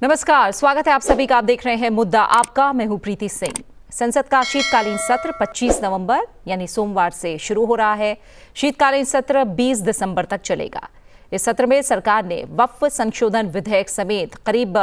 नमस्कार, स्वागत है आप सभी का। आप देख रहे हैं मुद्दा आपका। मैं हूं प्रीति सिंह। संसद का शीतकालीन सत्र 25 नवंबर यानी सोमवार से शुरू हो रहा है। शीतकालीन सत्र 20 दिसंबर तक चलेगा। इस सत्र में सरकार ने वक्फ संशोधन विधेयक समेत करीब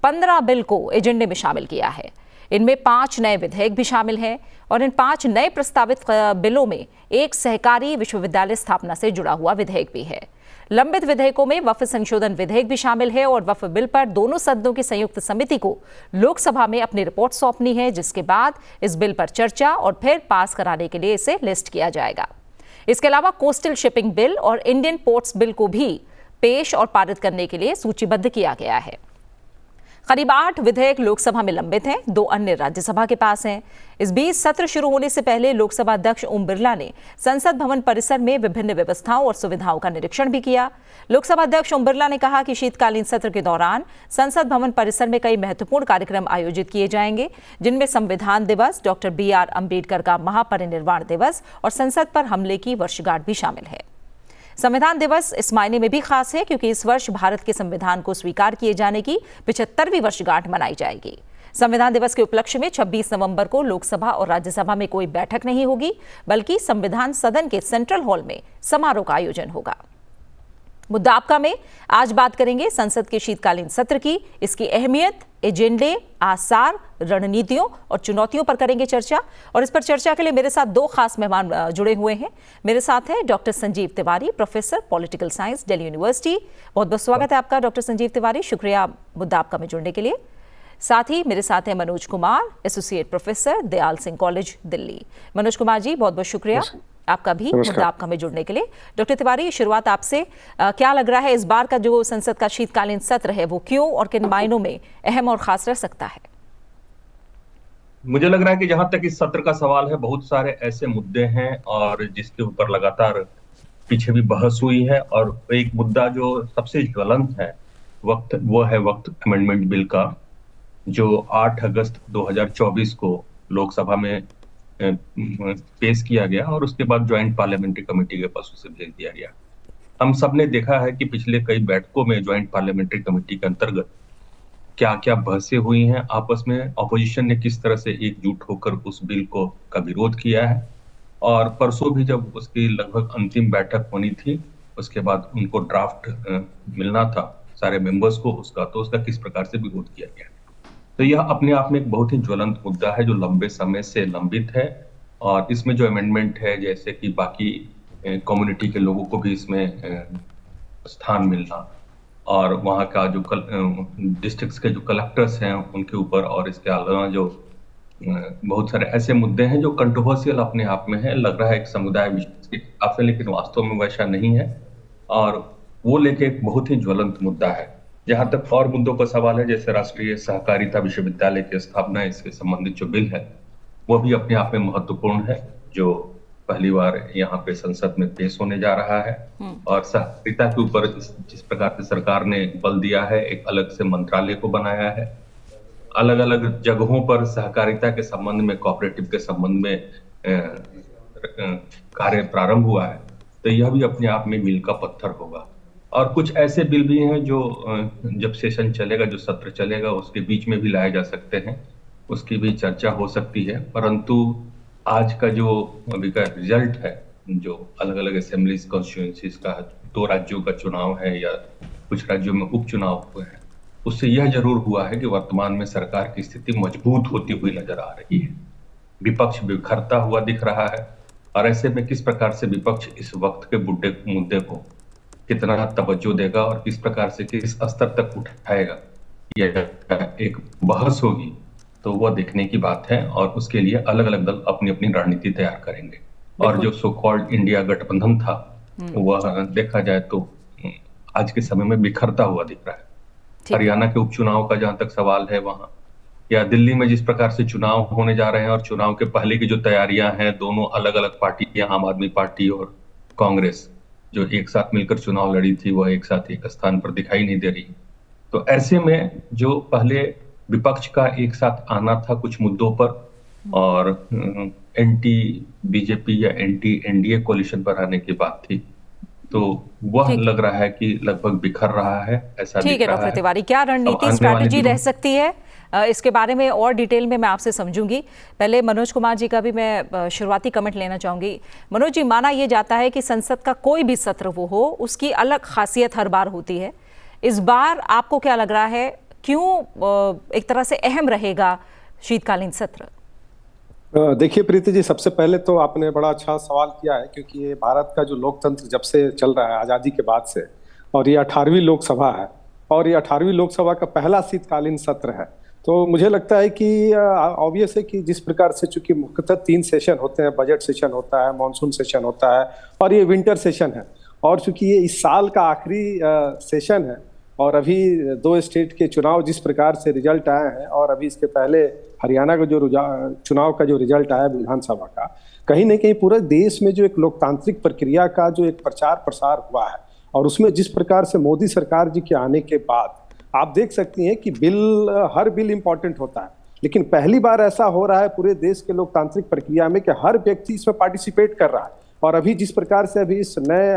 15 बिल को एजेंडे में शामिल किया है। इनमें 5 नए विधेयक भी शामिल हैं और इन 5 नए प्रस्तावित बिलों में एक सहकारी विश्वविद्यालय स्थापना से जुड़ा हुआ विधेयक भी है। लंबित विधेयकों में वक्फ संशोधन विधेयक भी शामिल है और वक्फ बिल पर दोनों सदनों की संयुक्त समिति को लोकसभा में अपनी रिपोर्ट सौंपनी है, जिसके बाद इस बिल पर चर्चा और फिर पास कराने के लिए इसे लिस्ट किया जाएगा। इसके अलावा कोस्टल शिपिंग बिल और इंडियन पोर्ट्स बिल को भी पेश और पारित करने के लिए सूचीबद्ध किया गया है। करीब 8 विधेयक लोकसभा में लंबित हैं, 2 अन्य राज्यसभा के पास हैं। इस बीच सत्र शुरू होने से पहले लोकसभा अध्यक्ष ओम बिरला ने संसद भवन परिसर में विभिन्न व्यवस्थाओं और सुविधाओं का निरीक्षण भी किया। लोकसभा अध्यक्ष ओम बिरला ने कहा कि शीतकालीन सत्र के दौरान संसद भवन परिसर में कई महत्वपूर्ण कार्यक्रम आयोजित किए जाएंगे, जिनमें संविधान दिवस, डॉक्टर BR अम्बेडकर का महापरिनिर्वाण दिवस और संसद पर हमले की वर्षगांठ भी शामिल है। संविधान दिवस इस मायने में भी खास है क्योंकि इस वर्ष भारत के संविधान को स्वीकार किए जाने की 75वीं वर्षगांठ मनाई जाएगी। संविधान दिवस के उपलक्ष्य में 26 नवंबर को लोकसभा और राज्यसभा में कोई बैठक नहीं होगी, बल्कि संविधान सदन के सेंट्रल हॉल में समारोह का आयोजन होगा। मुद्दा आपका में आज बात करेंगे संसद के शीतकालीन सत्र की, इसकी अहमियत, एजेंडे, आसार, रणनीतियों और चुनौतियों पर करेंगे चर्चा। और इस पर चर्चा के लिए मेरे साथ 2 खास मेहमान जुड़े हुए हैं। मेरे साथ है doctor Sanjeev Tiwari, professor political science, Delhi university. बहुत बहुत स्वागत है आपका डॉक्टर संजीव तिवारी, शुक्रिया मुद्दा आपका में जुड़ने के लिए। साथ ही मेरे साथ है Manoj Kumar, associate professor, Dayal Singh college, Delhi. Manoj Kumar ji, बहुत बहुत शुक्रिया आपका भी मुद्दा आपका में जुड़ने के लिए। डॉक्टर तिवारी, शुरुआत आपसे। क्या लग रहा है इस बार का जो संसद का शीतकालीन सत्र है वो क्यों और किन मायनों में अहम और खास रह सकता है? मुझे लग रहा है कि जहां तक इस सत्र का सवाल है, बहुत सारे ऐसे मुद्दे हैं और जिसके ऊपर लगातार पीछे भी बहस हुई है। और एक मुद्दा जो सबसे ज्वलंत है वो है वक्फ अमेंडमेंट बिल का, जो 8 अगस्त 2024 को लोकसभा में पेश किया गया और उसके बाद ज्वाइंट पार्लियामेंट्री कमेटी के पास उसे भेज दिया गया। हम सब ने देखा है कि पिछले कई बैठकों में ज्वाइंट पार्लियामेंट्री कमेटी के अंतर्गत क्या क्या बहसें हुई हैं आपस में। ऑपोजिशन ने किस तरह से एकजुट होकर उस बिल का विरोध किया है, और परसों भी जब उसकी लगभग अंतिम बैठक होनी थी, उसके बाद उनको ड्राफ्ट मिलना था सारे मेंबर्स को उसका, तो उसका किस प्रकार से विरोध किया गया। तो यह अपने आप में एक बहुत ही ज्वलंत मुद्दा है जो लंबे समय से लंबित है। और इसमें जो अमेंडमेंट है, जैसे कि बाकी कम्युनिटी के लोगों को भी इसमें स्थान मिलना, और वहाँ का जो डिस्ट्रिक्ट्स के जो कलेक्टर्स हैं उनके ऊपर, और इसके अलावा जो बहुत सारे ऐसे मुद्दे हैं जो कंट्रोवर्शियल अपने आप में है। लग रहा है एक समुदाय विशेष के हिसाब से, लेकिन वास्तव में वैसा नहीं है, और वो लेके एक बहुत ही ज्वलंत मुद्दा है। जहां तक और मुद्दों का सवाल है, जैसे राष्ट्रीय सहकारिता विश्वविद्यालय की स्थापना, इसके संबंधित जो बिल है वो भी अपने आप में महत्वपूर्ण है, जो पहली बार यहाँ पे संसद में पेश होने जा रहा है। और सहकारिता के ऊपर जिस प्रकार से सरकार ने बल दिया है, एक अलग से मंत्रालय को बनाया है, अलग अलग जगहों पर सहकारिता के संबंध में, कोऑपरेटिव के संबंध में कार्य प्रारंभ हुआ है। तो यह भी अपने आप में मील का पत्थर होगा। और कुछ ऐसे बिल भी हैं जो जब सेशन चलेगा, जो सत्र चलेगा, उसके बीच में भी लाए जा सकते हैं, उसकी भी चर्चा हो सकती है। परंतु आज का जो अभी का रिजल्ट है, जो अलग अलग असेंबलीज कॉन्स्टिट्यूएंसीज का 2 राज्यों का चुनाव है या कुछ राज्यों में उपचुनाव हुए हैं, उससे यह जरूर हुआ है कि वर्तमान में सरकार की स्थिति मजबूत होती हुई नजर आ रही है। विपक्ष बिखरता हुआ दिख रहा है, और ऐसे में किस प्रकार से विपक्ष इस वक्त के मुद्दे को कितना तवज्जो देगा और किस प्रकार से किस स्तर तक उठाएगा, यह एक बहस होगी। तो वह देखने की बात है, और उसके लिए अलग अलग दल अपनी अपनी रणनीति तैयार करेंगे। और जो सो कॉल्ड इंडिया गठबंधन था, वह देखा जाए तो आज के समय में बिखरता हुआ दिख रहा है। हरियाणा के उपचुनाव का जहां तक सवाल है, वहां या दिल्ली में जिस प्रकार से चुनाव होने जा रहे हैं, और चुनाव के पहले की जो तैयारियां हैं, दोनों अलग अलग पार्टियां, आम आदमी पार्टी और कांग्रेस, जो एक साथ मिलकर चुनाव लड़ी थी, वह एक साथ एक स्थान पर दिखाई नहीं दे रही। तो ऐसे में जो पहले विपक्ष का एक साथ आना था कुछ मुद्दों पर, और एंटी बीजेपी या एंटी एनडीए कोalition पर आने की बात थी, तो वह ठीक लग रहा है कि लगभग बिखर रहा है, ऐसा ठीक दिख है रहा डॉक्टर है। तिवारी, क्या अब रणनीति आने वाले स्ट्रैटेजी दिनों रह सकती है? इसके बारे में और डिटेल में मैं आपसे समझूंगी। पहले मनोज कुमार जी का भी मैं शुरुआती कमेंट लेना चाहूंगी। मनोज जी, माना यह जाता है कि संसद का कोई भी सत्र वो हो, उसकी अलग खासियत हर बार होती है। इस बार आपको क्या लग रहा है, क्यों एक तरह से अहम रहेगा शीतकालीन सत्र? देखिए प्रीति जी, सबसे पहले तो आपने बड़ा अच्छा सवाल किया है, क्योंकि ये भारत का जो लोकतंत्र जब से चल रहा है आज़ादी के बाद से, और ये 18वीं लोकसभा है, और ये 18वीं लोकसभा का पहला शीतकालीन सत्र है। तो मुझे लगता है कि ऑब्वियस है कि जिस प्रकार से, चूंकि मुख्यतः 3 सेशन होते हैं, बजट सेशन होता है, मानसून सेशन होता है, और ये विंटर सेशन है, और चूंकि ये इस साल का आखिरी सेशन है, और अभी 2 स्टेट के चुनाव जिस प्रकार से रिजल्ट आए हैं, और अभी इसके पहले हरियाणा का जो चुनाव का जो रिजल्ट आया विधानसभा का, कहीं न कहीं पूरे देश में जो एक लोकतांत्रिक प्रक्रिया का जो एक प्रचार प्रसार हुआ है, और उसमें जिस प्रकार से मोदी सरकार जी के आने के बाद आप देख सकती हैं कि हर बिल इंपॉर्टेंट होता है, लेकिन पहली बार ऐसा हो रहा है पूरे देश के लोकतांत्रिक प्रक्रिया में कि हर व्यक्ति इसमें पार्टिसिपेट कर रहा है। और अभी जिस प्रकार से अभी इस नए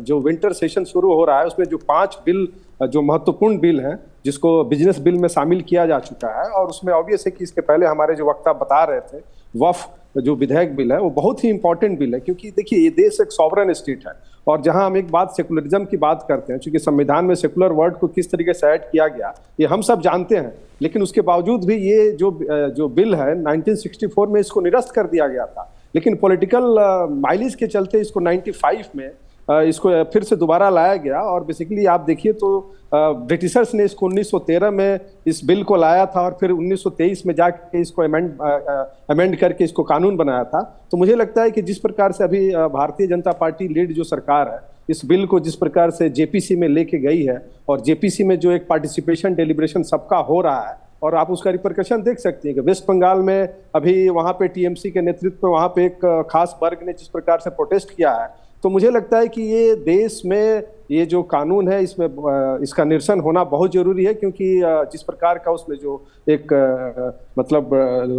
जो विंटर सेशन शुरू हो रहा है, उसमें जो 5 बिल जो महत्वपूर्ण बिल हैं, जिसको बिजनेस बिल में शामिल किया जा चुका है, और उसमें ऑब्वियस है कि इसके पहले हमारे जो वक्ता बता रहे थे, वफ जो विधेयक बिल है वो बहुत ही इंपॉर्टेंट बिल है, क्योंकि देखिए ये देश एक सॉवरन स्टेट है, और जहां हम एक बात सेकुलरिज्म की बात करते हैं, क्योंकि संविधान में सेकुलर वर्ड को किस तरीके से ऐड किया गया ये हम सब जानते हैं, लेकिन उसके बावजूद भी ये जो बिल है 1964 में इसको निरस्त कर दिया गया था, लेकिन पॉलिटिकल माइलेज के चलते इसको 95 में इसको फिर से दोबारा लाया गया। और बेसिकली आप देखिए तो ब्रिटिशर्स ने इसको 1913 में इस बिल को लाया था, और फिर 1923 में जाके इसको अमेंड करके इसको कानून बनाया था। तो मुझे लगता है कि जिस प्रकार से अभी भारतीय जनता पार्टी लीड जो सरकार है, इस बिल को जिस प्रकार से जेपीसी में लेके गई है, और जेपीसी में जो एक पार्टिसिपेशन डेलिब्रेशन सबका हो रहा है, और आप उसका रिपरकशन देख सकते हैं कि वेस्ट बंगाल में अभी वहाँ पे टीएमसी के नेतृत्व में वहाँ पे एक खास वर्ग ने जिस प्रकार से प्रोटेस्ट किया है। तो मुझे लगता है कि ये देश में ये जो कानून है इसमें इसका निरसन होना बहुत जरूरी है, क्योंकि जिस प्रकार का उसमें जो एक मतलब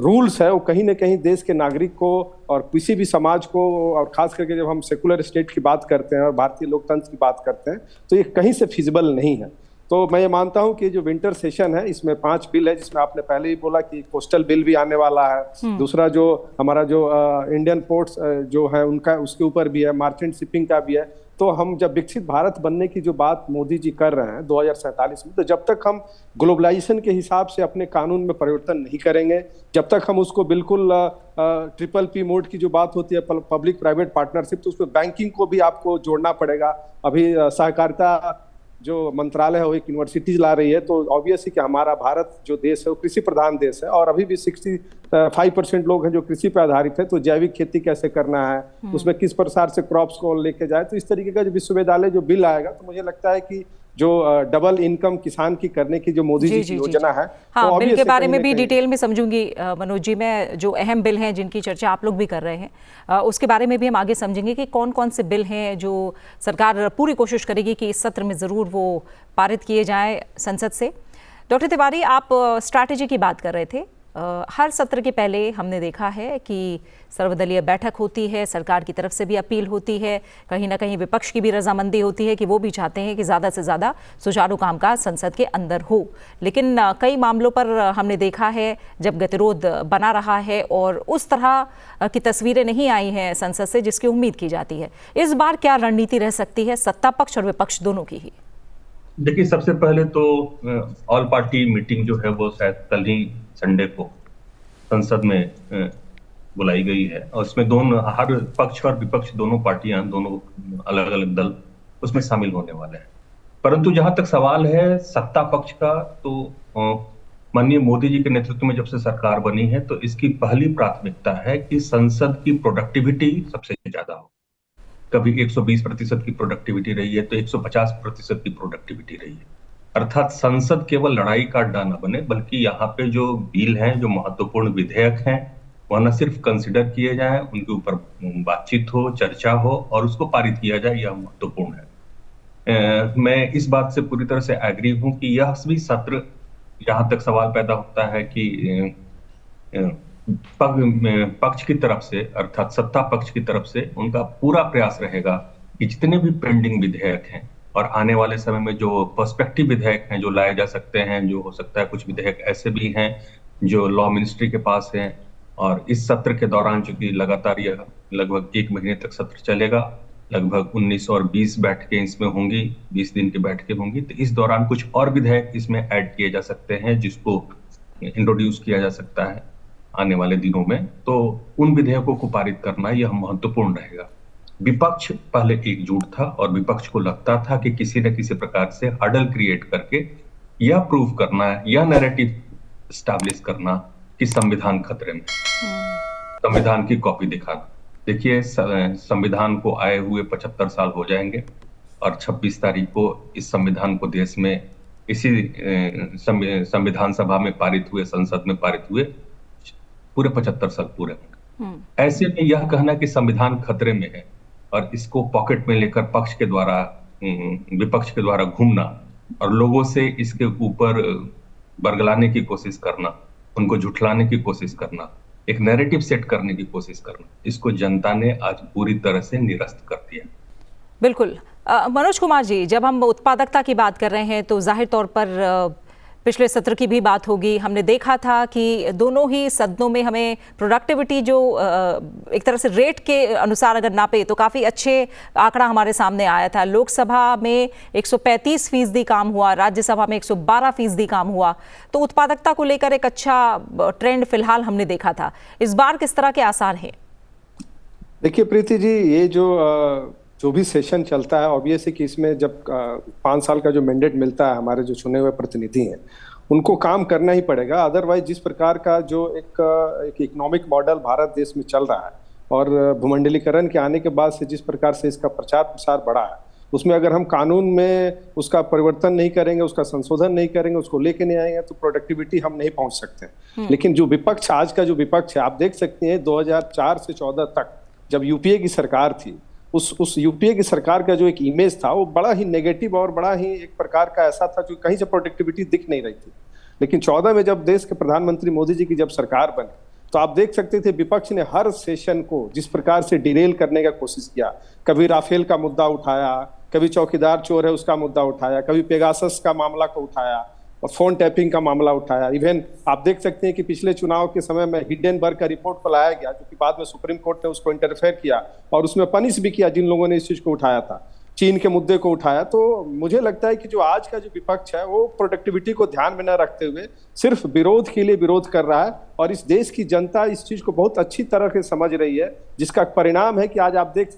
रूल्स है वो कहीं ना कहीं देश के नागरिक को और किसी भी समाज को, और खास करके जब हम सेकुलर स्टेट की बात करते हैं और भारतीय लोकतंत्र की बात करते हैं, तो ये कहीं से फिजिबल नहीं है। तो मैं ये मानता हूं कि जो विंटर सेशन है इसमें 5 बिल है, जिसमें आपने पहले ही बोला कि कोस्टल बिल भी आने वाला है, दूसरा जो हमारा जो इंडियन पोर्ट्स जो है उनका उसके ऊपर भी है, मार्चेंट शिपिंग का भी है। तो हम जब विकसित भारत बनने की जो बात मोदी जी कर रहे हैं 2047 में, तो जब तक हम ग्लोबलाइजेशन के हिसाब से अपने कानून में परिवर्तन नहीं करेंगे, जब तक हम उसको बिल्कुल ट्रिपल P मोड की जो बात होती है पब्लिक प्राइवेट पार्टनरशिप, तो उसमें बैंकिंग को भी आपको जोड़ना पड़ेगा। अभी सहकारिता जो मंत्रालय है वो एक यूनिवर्सिटीज ला रही है, तो ऑब्वियस है कि हमारा भारत जो देश है वो कृषि प्रधान देश है, और अभी भी 65% लोग हैं जो कृषि पर आधारित है। तो जैविक खेती कैसे करना है, उसमें किस प्रकार से क्रॉप्स को लेके जाए, तो इस तरीके का जो विश्वविद्यालय जो बिल आएगा, तो मुझे लगता है कि जो डबल इनकम किसान की करने की जो मोदी जी की योजना है, हाँ, तो बिल के बारे में भी डिटेल में समझूंगी मनोज जी। मैं जो अहम बिल हैं जिनकी चर्चा आप लोग भी कर रहे हैं, उसके बारे में भी हम आगे समझेंगे कि कौन कौन से बिल हैं जो सरकार पूरी कोशिश करेगी कि इस सत्र में ज़रूर वो पारित किए जाएं संसद से। डॉक्टर तिवारी, आप स्ट्रैटेजी की बात कर रहे थे। हर सत्र के पहले हमने देखा है कि सर्वदलीय बैठक होती है, सरकार की तरफ से भी अपील होती है, कहीं ना कहीं विपक्ष की भी रजामंदी होती है कि वो भी चाहते हैं कि ज़्यादा से ज़्यादा सुचारू कामकाज संसद के अंदर हो। लेकिन कई मामलों पर हमने देखा है जब गतिरोध बना रहा है और उस तरह की तस्वीरें नहीं आई हैं संसद से जिसकी उम्मीद की जाती है। इस बार क्या रणनीति रह सकती है सत्ता पक्ष और विपक्ष दोनों की ही? देखिए, सबसे पहले तो ऑल पार्टी मीटिंग जो है वो शायद कल ही संडे को संसद में बुलाई गई है, और इसमें दोनों, हर पक्ष और विपक्ष दोनों पार्टियां, दोनों अलग अलग दल उसमें शामिल होने वाले हैं। परंतु जहां तक सवाल है सत्ता पक्ष का, तो माननीय मोदी जी के नेतृत्व में जब से सरकार बनी है, तो इसकी पहली प्राथमिकता है कि संसद की प्रोडक्टिविटी सबसे ज्यादा हो। कभी 120% की प्रोडक्टिविटी रही है, तो 150% की प्रोडक्टिविटी रही है। अर्थात संसद केवल लड़ाई का अड्डा न बने, बल्कि यहाँ पे जो बिल हैं, जो महत्वपूर्ण विधेयक हैं, वह न सिर्फ कंसिडर किए जाएं, उनके ऊपर बातचीत हो, चर्चा हो और उसको पारित किया जाए, यह महत्वपूर्ण है। मैं इस बात से पूरी तरह से एग्री हूं कि यह भी सत्र, जहां तक सवाल पैदा होता है कि पक्ष की तरफ से, अर्थात सत्ता पक्ष की तरफ से उनका पूरा प्रयास रहेगा कि जितने भी पेंडिंग विधेयक हैं और आने वाले समय में जो पर्सपेक्टिव विधेयक हैं जो लाए जा सकते हैं, जो हो सकता है कुछ विधेयक ऐसे भी हैं जो लॉ मिनिस्ट्री के पास हैं, और इस सत्र के दौरान चूंकि लगातार यह लगभग 1 महीने तक सत्र चलेगा, लगभग 19 और 20 बैठकें इसमें होंगी, 20 दिन की बैठकें होंगी, तो इस दौरान कुछ और विधेयक इसमें ऐड किए जा सकते हैं जिसको इंट्रोड्यूस किया जा सकता है आने वाले दिनों में। तो उन विधेयकों को पारित करना यह महत्वपूर्ण रहेगा। विपक्ष पहले एकजुट था और विपक्ष को लगता था कि किसी न किसी प्रकार से हडल क्रिएट करके यह प्रूव करना है, यह नैरेटिव स्टैब्लिश करना कि संविधान खतरे में, संविधान की कॉपी दिखाना। देखिए, संविधान को आए हुए 75 साल हो जाएंगे और 26 तारीख को इस संविधान को देश में इसी संविधान सभा में पारित हुए, संसद में पारित हुए पूरे 75 साल पूरे होंगे। ऐसे में यह कहना कि संविधान खतरे में है और इसको पॉकेट में लेकर पक्ष के द्वारा, विपक्ष के द्वारा घूमना और लोगों से इसके ऊपर बरगलाने की कोशिश करना, उनको झुठलाने की कोशिश करना, एक नैरेटिव सेट करने की कोशिश करना, इसको जनता ने आज पूरी तरह से निरस्त कर दिया। बिल्कुल। मनोज कुमार जी, जब हम उत्पादकता की बात कर रहे हैं तो जाहिर तौर पर पिछले सत्र की भी बात होगी। हमने देखा था कि दोनों ही सदनों में हमें प्रोडक्टिविटी जो एक तरह से रेट के अनुसार अगर नापे तो काफ़ी अच्छे आंकड़ा हमारे सामने आया था। लोकसभा में 135% काम हुआ, राज्यसभा में 112% काम हुआ। तो उत्पादकता को लेकर एक अच्छा ट्रेंड फिलहाल हमने देखा था। इस बार किस तरह के आसार हैं? देखिए प्रीति जी, ये जो भी सेशन चलता है, ऑब्वियस है कि इसमें जब 5 साल का जो मैंडेट मिलता है हमारे जो चुने हुए प्रतिनिधि हैं उनको काम करना ही पड़ेगा। अदरवाइज जिस प्रकार का जो एक इकोनॉमिक मॉडल भारत देश में चल रहा है और भूमंडलीकरण के आने के बाद से जिस प्रकार से इसका प्रचार प्रसार बढ़ा है, उसमें अगर हम कानून में उसका परिवर्तन नहीं करेंगे, उसका संशोधन नहीं करेंगे, उसको लेके नहीं आएंगे तो प्रोडक्टिविटी हम नहीं पहुंच सकते। लेकिन जो विपक्ष, आज का जो विपक्ष है, आप देख सकते हैं 2004 से 14 तक जब यूपीए की सरकार थी, उस यूपीए की सरकार का जो एक इमेज था वो बड़ा ही नेगेटिव और बड़ा ही एक प्रकार का ऐसा था जो कहीं से प्रोडक्टिविटी दिख नहीं रही थी। लेकिन 14 में जब देश के प्रधानमंत्री मोदी जी की जब सरकार बनी तो आप देख सकते थे विपक्ष ने हर सेशन को जिस प्रकार से डिरेल करने का कोशिश किया। कभी राफेल का मुद्दा उठाया, कभी चौकीदार चोर है उसका मुद्दा उठाया, कभी पेगासस का मामला को उठाया और फोन टैपिंग का मामला उठाया। इवन आप देख सकते हैं कि पिछले चुनाव के समय में हिडेनबर्ग का रिपोर्ट को लाया गया, जो कि बाद में सुप्रीम कोर्ट ने उसको इंटरफेयर किया और उसमें पनिश भी किया जिन लोगों ने इस चीज को उठाया था, चीन के मुद्दे को उठाया। तो मुझे लगता है कि जो आज का जो विपक्ष है वो प्रोडक्टिविटी को ध्यान में न रखते हुए सिर्फ विरोध के लिए विरोध कर रहा है और इस देश की जनता इस चीज को बहुत अच्छी तरह से समझ रही है, जिसका परिणाम है कि आज आप देख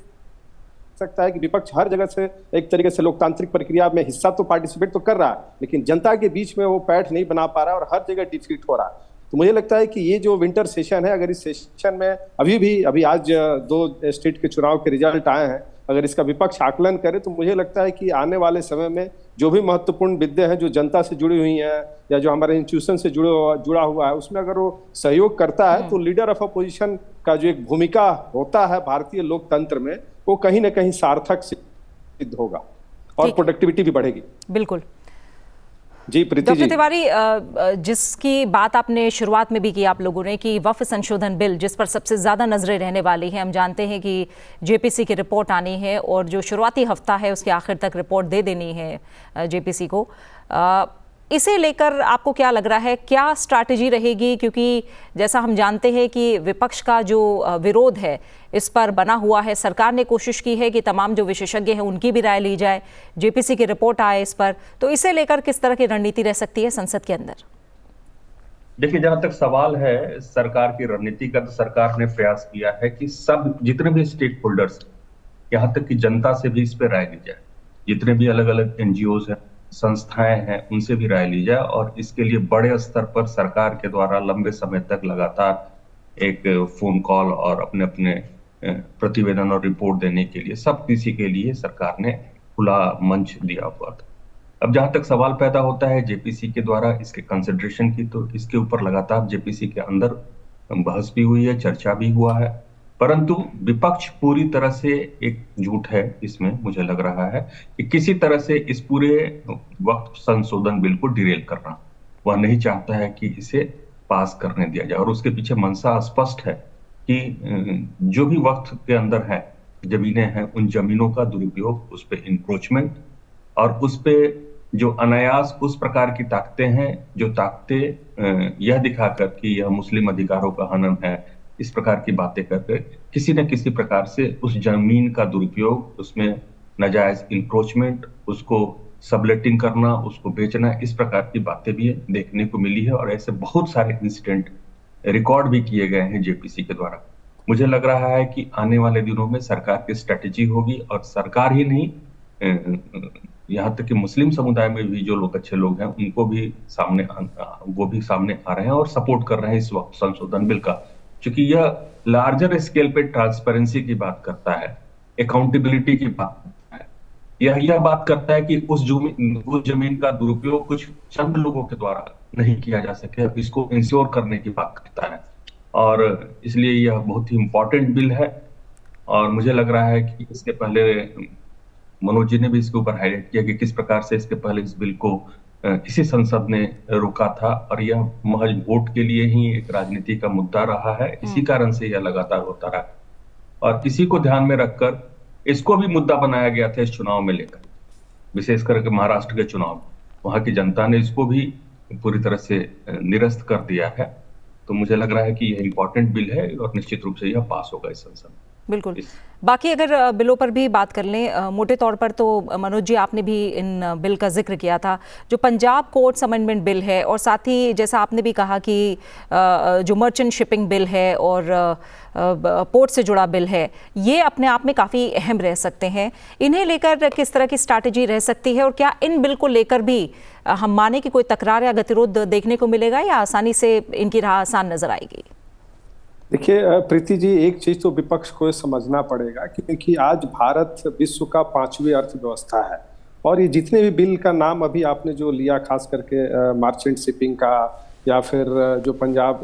सकता है कि विपक्ष हर जगह से एक तरीके से लोकतांत्रिक प्रक्रिया में हिस्सा तो पार्टिसिपेट तो कर रहा है, लेकिन जनता के बीच में वो पैठ नहीं बना पा रहा है और हर जगह डिफीट हो रहा है। तो मुझे लगता है कि ये जो विंटर सेशन है, अगर इस सेशन में अभी आज 2 स्टेट के चुनाव के रिजल्ट आए हैं, अगर इसका विपक्ष आकलन करे तो मुझे लगता है कि आने वाले समय में जो भी महत्वपूर्ण मुद्दे हैं जो जनता से जुड़ी हुई हैं या जो हमारे इंस्टीट्यूशन से जुड़ा हुआ है, उसमें अगर वो सहयोग करता है तो लीडर ऑफ अपोजिशन का जो एक भूमिका होता है भारतीय लोकतंत्र में, वो कहीं ना कहीं सार्थक सिद्ध होगा और प्रोडक्टिविटी भी बढ़ेगी। बिल्कुल जी प्रीति डॉक्टर जी, तिवारी, जिसकी बात आपने शुरुआत में भी की आप लोगों ने कि वक्फ संशोधन बिल जिस पर सबसे ज़्यादा नजरें रहने वाली हैं, हम जानते हैं कि जेपीसी की रिपोर्ट आनी है और जो शुरुआती हफ्ता है उसके आखिर तक रिपोर्ट दे देनी है जेपीसी को। इसे लेकर आपको क्या लग रहा है, क्या स्ट्रैटेजी रहेगी? क्योंकि जैसा हम जानते हैं कि विपक्ष का जो विरोध है इस पर बना हुआ है, सरकार ने कोशिश की है कि तमाम जो विशेषज्ञ हैं उनकी भी राय ली जाए, जेपीसी की रिपोर्ट आए इस पर, तो इसे लेकर किस तरह की रणनीति रह सकती है संसद के अंदर? देखिए, जहां तक सवाल है सरकार की रणनीति का, तो सरकार ने प्रयास किया है कि सब जितने भी स्टेक होल्डर्स, यहाँ तक कि जनता से भी इस पर राय ली जाए, जितने भी अलग अलग एनजीओज हैं, संस्थाएं हैं, उनसे भी राय ली जाए और इसके लिए बड़े स्तर पर सरकार के द्वारा लंबे समय तक लगातार एक फोन कॉल और अपने अपने प्रतिवेदन और रिपोर्ट देने के लिए सब किसी के लिए सरकार ने खुला मंच दिया हुआ था। अब जहां तक सवाल पैदा होता है जेपीसी के द्वारा इसके कंसिडरेशन की, तो इसके ऊपर लगातार जेपीसी के अंदर बहस भी हुई है, चर्चा भी हुआ है, परंतु विपक्ष पूरी तरह से एकजुट है इसमें। मुझे लग रहा है कि किसी तरह से इस पूरे वक्फ संशोधन बिल को डिरेल करना, वह नहीं चाहता है कि इसे पास करने दिया जाए और उसके पीछे मंशा स्पष्ट है कि जो भी वक्त के अंदर है, जमीनें हैं उन जमीनों का दुरुपयोग, उस पे इंक्रोचमेंट और उस पे जो अनायास उस प्रकार की ताकतें हैं जो ताकतें यह दिखाकर कि यह मुस्लिम अधिकारों का हनन है, इस प्रकार की बातें करके किसी न किसी प्रकार से उस जमीन का दुरुपयोग, उसमें नाजायज इंक्रोचमेंट, उसको सबलेटिंग करना, उसको बेचना, इस प्रकार की बातें भी देखने को मिली है और ऐसे बहुत सारे इंसिडेंट रिकॉर्ड भी किए गए हैं जेपीसी के द्वारा। मुझे लग रहा है कि आने वाले दिनों में सरकार की स्ट्रेटेजी होगी और सरकार ही नहीं, यहाँ तक कि मुस्लिम समुदाय में भी जो लोग अच्छे लोग हैं उनको भी वो भी सामने आ रहे हैं और सपोर्ट कर रहे हैं इस वक्त संशोधन बिल का, क्योंकि यह लार्जर स्केल पे ट्रांसपेरेंसी की बात करता है, अकाउंटेबिलिटी की बात करता है, यह बात करता है कि उस जमीन का दुरुपयोग कुछ चंद लोगों के द्वारा नहीं किया जा सके, इसको इंश्योर करने की बात करता है और इसलिए यह बहुत ही इंपॉर्टेंट बिल है। और मुझे लग रहा है कि इसके पहले मनोज जी ने भी इसके ऊपर हाईलाइट किया कि किस प्रकार से इसके पहले इस बिल को इसी संसद ने रोका था और यह महज वोट के लिए ही एक राजनीति का मुद्दा रहा है, इसी कारण से यह लगातार होता रहा और इसी को ध्यान में रखकर इसको भी मुद्दा बनाया गया था इस चुनाव में लेकर, विशेष करके महाराष्ट्र के चुनाव में वहां की जनता ने इसको भी पूरी तरह से निरस्त कर दिया है। तो मुझे लग रहा है कि यह इंपॉर्टेंट बिल है और निश्चित रूप से यह पास होगा इस संसद में। बिल्कुल। बाकी अगर बिलों पर भी बात कर लें, मोटे तौर पर तो मनोज जी आपने भी इन बिल का जिक्र किया था, जो पंजाब कोर्ट्स अमेंडमेंट बिल है और साथ ही जैसा आपने भी कहा कि जो मर्चेंट शिपिंग बिल है और पोर्ट से जुड़ा बिल है, ये अपने आप में काफ़ी अहम रह सकते हैं। इन्हें लेकर किस तरह की स्ट्रैटेजी रह सकती है और क्या इन बिल को लेकर भी हम माने कि कोई तकरार या गतिरोध देखने को मिलेगा या आसानी से इनकी राह आसान नजर आएगी? देखिए प्रीति जी, एक चीज तो विपक्ष को समझना पड़ेगा क्योंकि आज भारत विश्व का 5वीं अर्थव्यवस्था है और ये जितने भी बिल का नाम अभी आपने जो लिया, खास करके मर्चेंट शिपिंग का या फिर जो पंजाब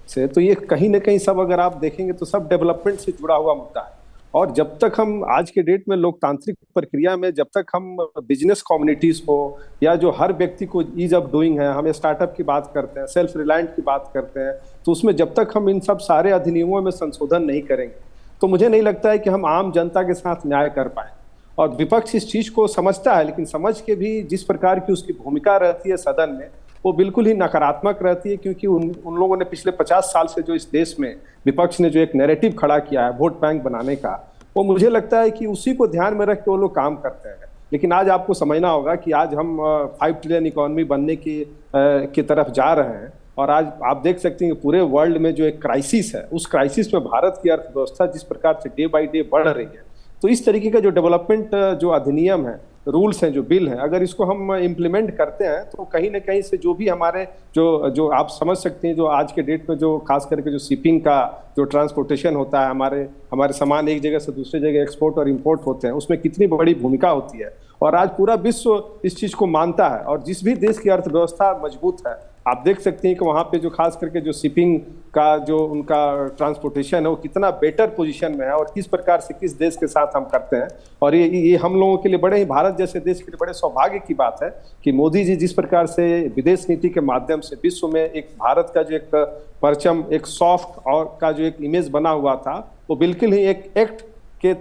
से, तो ये कहीं ना कहीं सब अगर आप देखेंगे तो सब डेवलपमेंट से जुड़ा हुआ मुद्दा है। और जब तक हम आज के डेट में लोकतांत्रिक प्रक्रिया में जब तक हम बिजनेस कम्युनिटीज को या जो हर व्यक्ति को ईज ऑफ डूइंग है, हम स्टार्टअप की बात करते हैं, सेल्फ रिलायंट की बात करते हैं, तो उसमें जब तक हम इन सब सारे अधिनियमों में संशोधन नहीं करेंगे तो मुझे नहीं लगता है कि हम आम जनता के साथ न्याय कर पाए। और विपक्ष इस चीज को समझता है, लेकिन समझ के भी जिस प्रकार की उसकी भूमिका रहती है सदन में वो बिल्कुल ही नकारात्मक रहती है, क्योंकि उन लोगों ने पिछले 50 साल से जो इस देश में विपक्ष ने जो एक नैरेटिव खड़ा किया है वोट बैंक बनाने का, वो मुझे लगता है कि उसी को ध्यान में रख के वो लोग काम करते हैं। लेकिन आज आपको समझना होगा कि आज हम 5 ट्रिलियन इकोनॉमी बनने की तरफ जा रहे हैं और आज आप देख सकते हैं कि पूरे वर्ल्ड में जो एक क्राइसिस है, उस क्राइसिस में भारत की अर्थव्यवस्था जिस प्रकार से डे बाई डे बढ़ रही है, तो इस तरीके का जो डेवलपमेंट जो अधिनियम है, रूल्स हैं, जो बिल हैं, अगर इसको हम इम्प्लीमेंट करते हैं तो कहीं ना कहीं से जो भी हमारे जो आप समझ सकते हैं, जो आज के डेट में जो खास करके जो शिपिंग का जो ट्रांसपोर्टेशन होता है, हमारे सामान एक जगह से दूसरी जगह एक्सपोर्ट और इंपोर्ट होते हैं, उसमें कितनी बड़ी भूमिका होती है और आज पूरा विश्व इस चीज को मानता है। और जिस भी देश की अर्थव्यवस्था मजबूत है, आप देख सकते हैं कि वहाँ पे जो खास करके जो शिपिंग का जो उनका ट्रांसपोर्टेशन है वो कितना बेटर पोजीशन में है और किस प्रकार से किस देश के साथ हम करते हैं। और ये हम लोगों के लिए बड़े ही, भारत जैसे देश के लिए बड़े सौभाग्य की बात है कि मोदी जी जिस प्रकार से विदेश नीति के माध्यम से विश्व में एक भारत का जो एक परचम, एक सॉफ्ट और का जो एक इमेज बना हुआ था, वो बिल्कुल ही एक एक्ट के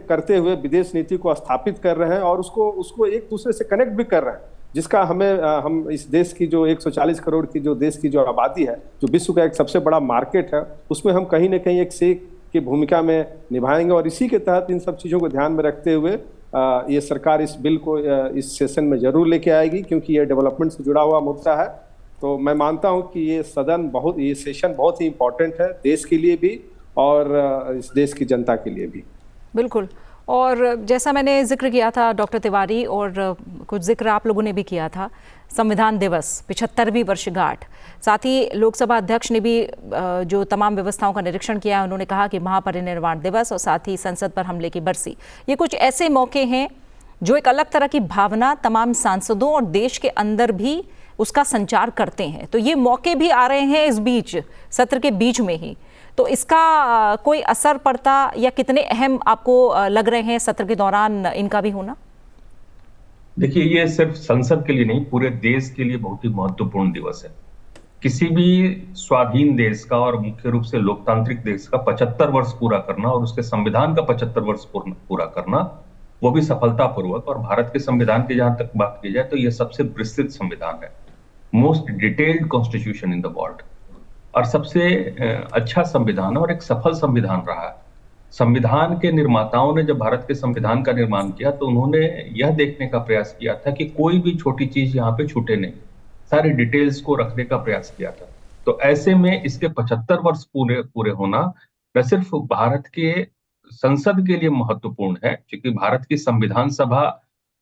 करते हुए विदेश नीति को स्थापित कर रहे हैं और उसको एक दूसरे से कनेक्ट भी कर रहे हैं, जिसका हम इस देश की जो 140 करोड़ की जो देश की जो आबादी है, जो विश्व का एक सबसे बड़ा मार्केट है, उसमें हम कहीं ना कहीं एक शेख की भूमिका में निभाएंगे। और इसी के तहत इन सब चीज़ों को ध्यान में रखते हुए ये सरकार इस बिल को इस सेशन में जरूर लेके आएगी, क्योंकि ये डेवलपमेंट से जुड़ा हुआ मुद्दा है। तो मैं मानता हूँ कि ये सेशन बहुत ही इम्पोर्टेंट है देश के लिए भी और इस देश की जनता के लिए भी। बिल्कुल। और जैसा मैंने जिक्र किया था डॉक्टर तिवारी, और कुछ जिक्र आप लोगों ने भी किया था, संविधान दिवस 75वीं वर्षगांठ, साथ ही लोकसभा अध्यक्ष ने भी जो तमाम व्यवस्थाओं का निरीक्षण किया, उन्होंने कहा कि महापरिनिर्वाण दिवस और साथ ही संसद पर हमले की बरसी, ये कुछ ऐसे मौके हैं जो एक अलग तरह की भावना तमाम सांसदों और देश के अंदर भी उसका संचार करते हैं। तो ये मौके भी आ रहे हैं इस बीच, सत्र के बीच में ही, तो इसका कोई असर पड़ता या कितने अहम आपको लग रहे हैं सत्र के दौरान इनका भी होना? देखिए, ये सिर्फ संसद के लिए नहीं, पूरे देश के लिए बहुत ही महत्वपूर्ण दिवस है। किसी भी स्वाधीन देश का और मुख्य रूप से लोकतांत्रिक देश का 75 वर्ष पूरा करना और उसके संविधान का 75 वर्ष पूरा करना, वो भी सफलतापूर्वक। और भारत के संविधान की जहां तक बात की जाए तो यह सबसे विस्तृत संविधान है, most detailed constitution in the world, और सबसे अच्छा संविधान और एक सफल संविधान रहा है। संविधान के निर्माताओं ने जब भारत के संविधान का निर्माण किया तो उन्होंने यह देखने का प्रयास किया था कि कोई भी छोटी चीज यहाँ पे छूटे नहीं, सारी डिटेल्स को रखने का प्रयास किया था। तो ऐसे में इसके 75 वर्ष पूरे पूरे होना न सिर्फ भारत के संसद के लिए महत्वपूर्ण है, क्योंकि भारत की संविधान सभा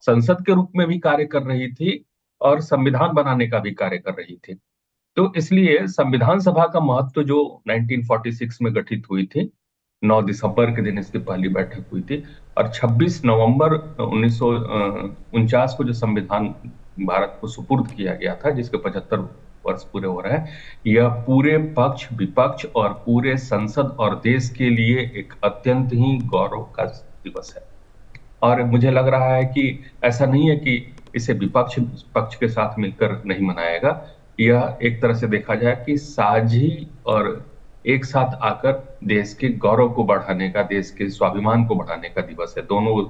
संसद के रूप में भी कार्य कर रही थी और संविधान बनाने का भी कार्य कर रही थी। तो इसलिए संविधान सभा का महत्व जो 1946 में गठित हुई थी, 9 दिसंबर के दिन इसकी पहली बैठक हुई थी, और 26 नवंबर 1949 को जो संविधान भारत को सुपुर्द किया गया था, जिसके 75 वर्ष पूरे हो रहे हैं, यह पूरे पक्ष विपक्ष और पूरे संसद और देश के लिए एक अत्यंत ही गौरव का दिवस है। और मुझे लग रहा है कि ऐसा नहीं है कि इसे विपक्ष पक्ष के साथ मिलकर नहीं मनाएगा। यह एक तरह से देखा जाए कि साझी और एक साथ आकर देश के गौरव को बढ़ाने का, देश के स्वाभिमान को बढ़ाने का दिवस है। दोनों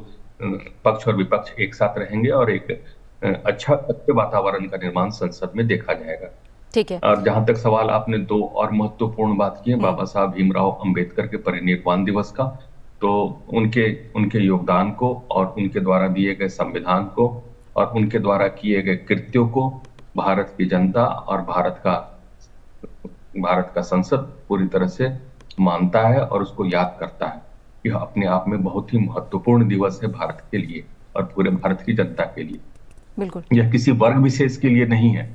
पक्ष और विपक्ष एक साथ रहेंगे और एक अच्छे वातावरण का निर्माण संसद में देखा जाएगा। ठीक है। और जहां तक सवाल आपने दो और महत्वपूर्ण बात की है, बाबा साहब भीमराव अंबेडकर के परिनिर्वाण दिवस का, तो उनके योगदान को और उनके द्वारा दिए गए संविधान को और उनके द्वारा किए गए कृत्यों को भारत की जनता और भारत का संसद पूरी तरह से मानता है और उसको याद करता है। यह अपने आप में बहुत ही महत्वपूर्ण दिवस है भारत के लिए और पूरे भारत की जनता के लिए। बिल्कुल, यह किसी वर्ग विशेष के लिए नहीं है,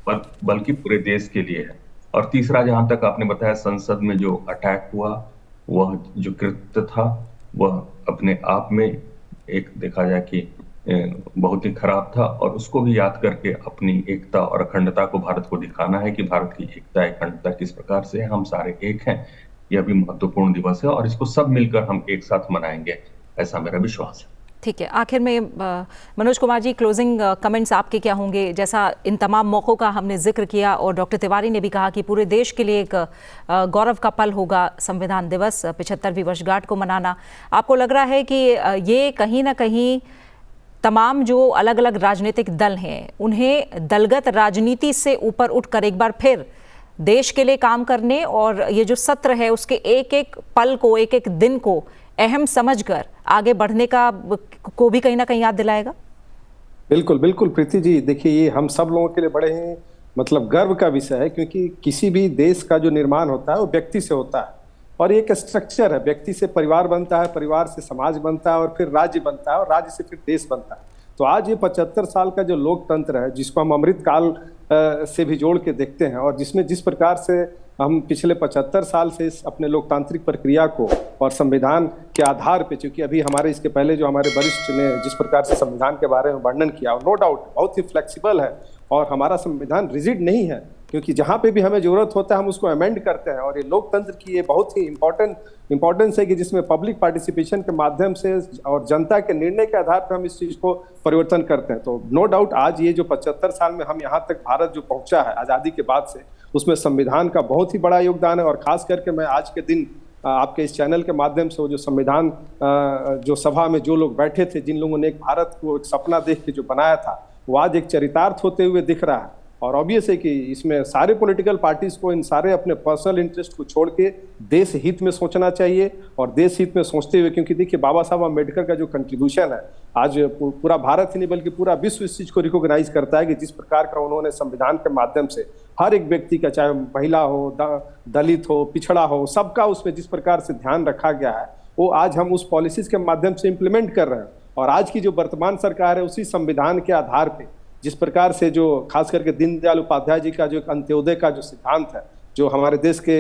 बल्कि पूरे देश के लिए है। और तीसरा, जहां तक आपने बताया संसद में जो अटैक हुआ, वह जो कृत्य था, वह अपने आप में एक देखा जाए कि बहुत ही खराब था, और उसको भी याद करके अपनी एकता और अखंडता को भारत को दिखाना है कि भारत की एकता अखंडता किस प्रकार से है, हम सारे एक हैं। यह भी महत्वपूर्ण दिवस है और इसको सब मिलकर हम एक साथ मनाएंगे, ऐसा मेरा विश्वास है। ठीक है। आखिर में मनोज कुमार जी, क्लोजिंग कमेंट्स आपके क्या होंगे? जैसा इन तमाम मौक़ों का हमने जिक्र किया और डॉक्टर तिवारी ने भी कहा कि पूरे देश के लिए एक गौरव का पल होगा संविधान दिवस 75वीं वर्षगांठ को मनाना। आपको लग रहा है कि ये कहीं ना कहीं तमाम जो अलग अलग राजनीतिक दल हैं, उन्हें दलगत राजनीति से ऊपर उठकर एक बार फिर देश के लिए काम करने और ये जो सत्र है उसके एक एक पल को, एक एक दिन को अहम समझकर आगे बढ़ने का को भी कहीं ना कहीं याद दिलाएगा? बिल्कुल बिल्कुल प्रीति जी, देखिए ये हम सब लोगों के लिए बड़े ही गर्व का विषय है, क्योंकि किसी भी देश का जो निर्माण होता है वो व्यक्ति से होता है और एक स्ट्रक्चर है। व्यक्ति से परिवार बनता है, परिवार से समाज बनता है और फिर राज्य बनता है और राज्य से फिर देश बनता है। तो आज ये 75 साल का जो लोकतंत्र है, जिसको हम अमृत काल से भी जोड़ के देखते हैं और जिसमें जिस प्रकार से हम पिछले 75 साल से इस अपने लोकतांत्रिक प्रक्रिया को और संविधान के आधार पे, चूंकि अभी हमारे इसके पहले जो हमारे वरिष्ठ ने जिस प्रकार से संविधान के बारे में वर्णन किया, और नो डाउट बहुत ही फ्लेक्सिबल है और हमारा संविधान रिजिड नहीं है, क्योंकि जहाँ पे भी हमें जरूरत होता है हम उसको अमेंड करते हैं। और ये लोकतंत्र की ये बहुत ही इंपॉर्टेंस है कि जिसमें पब्लिक पार्टिसिपेशन के माध्यम से और जनता के निर्णय के आधार पर हम इस चीज को परिवर्तन करते हैं। तो नो डाउट आज ये जो 75 साल में हम यहाँ तक भारत जो पहुंचा है आज़ादी के बाद से, उसमें संविधान का बहुत ही बड़ा योगदान है। और खास करके मैं आज के दिन आपके इस चैनल के माध्यम से वो जो संविधान जो सभा में जो लोग बैठे थे, जिन लोगों ने एक भारत को एक सपना देख के जो बनाया था, वो आज एक चरितार्थ होते हुए दिख रहा है। और ऑब्वियस है कि इसमें सारे पॉलिटिकल पार्टीज को इन सारे अपने पर्सनल इंटरेस्ट को छोड़ के देश हित में सोचना चाहिए और देश हित में सोचते हुए, क्योंकि देखिए बाबा साहब अम्बेडकर का जो कंट्रीब्यूशन है आज पूरा भारत ही नहीं बल्कि पूरा विश्व इस चीज को रिकॉग्नाइज करता है कि जिस प्रकार का उन्होंने संविधान के माध्यम से हर एक व्यक्ति का, चाहे महिला हो, दलित हो, पिछड़ा हो, सबका उसमें जिस प्रकार से ध्यान रखा गया है, वो आज हम उस पॉलिसीज के माध्यम से इम्प्लीमेंट कर रहे हैं। और आज की जो वर्तमान सरकार है उसी संविधान के आधार पे जिस प्रकार से जो खास करके दीनदयाल उपाध्याय जी का जो एक अंत्योदय का जो सिद्धांत है, जो हमारे देश के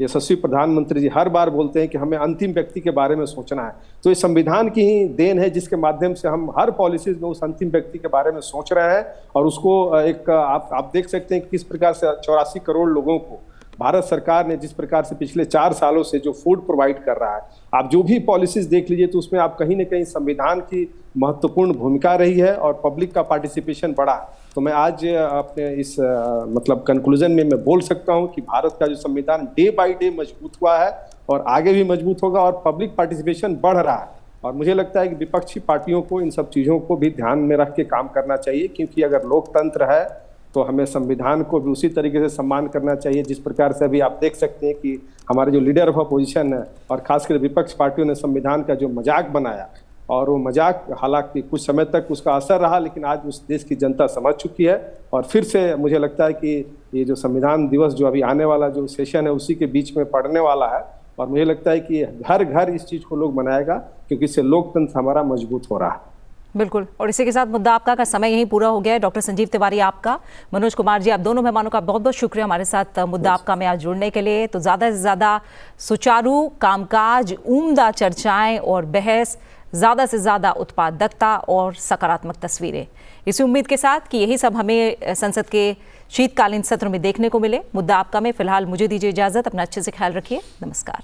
यशस्वी प्रधानमंत्री जी हर बार बोलते हैं कि हमें अंतिम व्यक्ति के बारे में सोचना है, तो ये संविधान की ही देन है जिसके माध्यम से हम हर पॉलिसीज में उस अंतिम व्यक्ति के बारे में सोच रहे हैं। और उसको एक आप देख सकते हैं कि किस प्रकार से 84 करोड़ लोगों को भारत सरकार ने जिस प्रकार से पिछले 4 सालों से जो फूड प्रोवाइड कर रहा है, आप जो भी पॉलिसीज देख लीजिए तो उसमें आप कहीं ना कहीं संविधान की महत्वपूर्ण भूमिका रही है और पब्लिक का पार्टिसिपेशन बढ़ा। तो मैं आज अपने इस मतलब कंक्लूजन में मैं बोल सकता हूं कि भारत का जो संविधान डे बाय डे मजबूत हुआ है और आगे भी मजबूत होगा और पब्लिक पार्टिसिपेशन बढ़ रहा है। और मुझे लगता है कि विपक्षी पार्टियों को इन सब चीज़ों को भी ध्यान में रख के काम करना चाहिए, क्योंकि अगर लोकतंत्र है तो हमें संविधान को भी उसी तरीके से सम्मान करना चाहिए जिस प्रकार से अभी आप देख सकते हैं कि हमारे जो लीडर ऑफ अपोजिशन है और खासकर विपक्ष पार्टियों ने संविधान का जो मजाक बनाया, और वो मजाक हालांकि कुछ समय तक उसका असर रहा, लेकिन आज उस देश की जनता समझ चुकी है। और फिर से मुझे लगता है कि ये जो संविधान दिवस जो अभी आने वाला जो सेशन है उसी के बीच में पड़ने वाला है, और मुझे लगता है कि घर घर इस चीज़ को लोग मनाएगा, क्योंकि इससे लोकतंत्र हमारा मजबूत हो रहा है। बिल्कुल। और इसी के साथ मुद्दा आपका का समय यहीं पूरा हो गया है। डॉक्टर संजीव तिवारी आपका, मनोज कुमार जी, आप दोनों मेहमानों का बहुत बहुत शुक्रिया हमारे साथ मुद्दा आपका में आज जुड़ने के लिए। तो ज़्यादा से ज़्यादा सुचारू कामकाज, उम्दा चर्चाएं और बहस, ज़्यादा से ज़्यादा उत्पादकता और सकारात्मक तस्वीरें, इसी उम्मीद के साथ कि यही सब हमें संसद के शीतकालीन सत्र में देखने को मिले। मुद्दा आपका में फिलहाल मुझे दीजिए इजाज़त। अपना अच्छे से ख्याल रखिए। नमस्कार।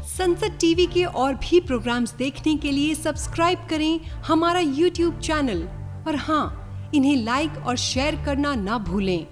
संसद टीवी के और भी प्रोग्राम्स देखने के लिए सब्सक्राइब करें हमारा YouTube चैनल और हाँ, इन्हें लाइक और शेयर करना ना भूलें।